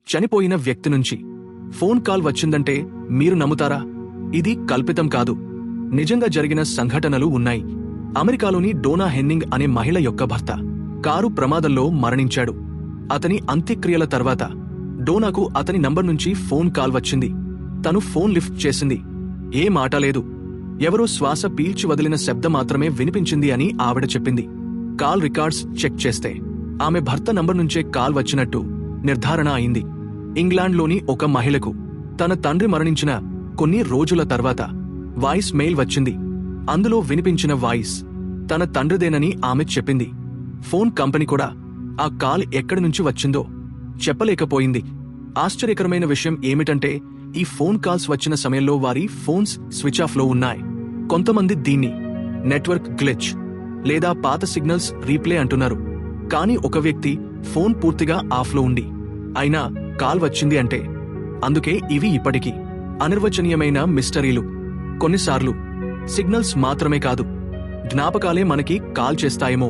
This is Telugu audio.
చనిపోయిన వ్యక్తి నుంచి ఫోన్ కాల్ వచ్చిందంటే మీరు నమ్ముతారా? ఇది కల్పితం కాదు, నిజంగా జరిగిన సంఘటనలు ఉన్నాయి. అమెరికాలోని డోనా హెన్నింగ్ అనే మహిళ యొక్క భర్త కారు ప్రమాదంలో మరణించాడు. అతని అంత్యక్రియల తర్వాత డోనాకు అతని నంబర్ నుంచి ఫోన్ కాల్ వచ్చింది. తను ఫోన్ లిఫ్ట్ చేసింది. ఏ మాట లేదు, ఎవరో శ్వాస పీల్చి వదిలిన శబ్దం మాత్రమే వినిపించింది అని ఆవిడ చెప్పింది. కాల్ రికార్డ్స్ చెక్ చేస్తే ఆమె భర్త నంబర్ నుంచే కాల్ వచ్చినట్టు నిర్ధారణ అయింది. ఇంగ్లాండ్లోని ఒక మహిళకు తన తండ్రి మరణించిన కొన్ని రోజుల తర్వాత వాయిస్ మెయిల్ వచ్చింది. అందులో వినిపించిన వాయిస్ తన తండ్రిదేనని ఆమె చెప్పింది. ఫోన్ కంపెనీ కూడా ఆ కాల్ ఎక్కడి నుంచి వచ్చిందో చెప్పలేకపోయింది. ఆశ్చర్యకరమైన విషయం ఏమిటంటే ఈ ఫోన్ కాల్స్ వచ్చిన సమయంలో వారి ఫోన్స్ స్విచ్ ఆఫ్ లో ఉన్నాయి. కొంతమంది దీన్ని నెట్వర్క్ గ్లిచ్ లేదా పాత సిగ్నల్స్ రీప్లే అంటున్నారు. కానీ ఒక వ్యక్తి ఫోన్ పూర్తిగా ఆఫ్లో ఉండి అయినా కాల్ వచ్చింది అంటే అందుకే ఇవి ఇప్పటికీ అనిర్వచనీయమైన మిస్టరీలు. కొన్నిసార్లు సిగ్నల్స్ మాత్రమే కాదు, జ్ఞాపకాలే మనకి కాల్ చేస్తాయేమో.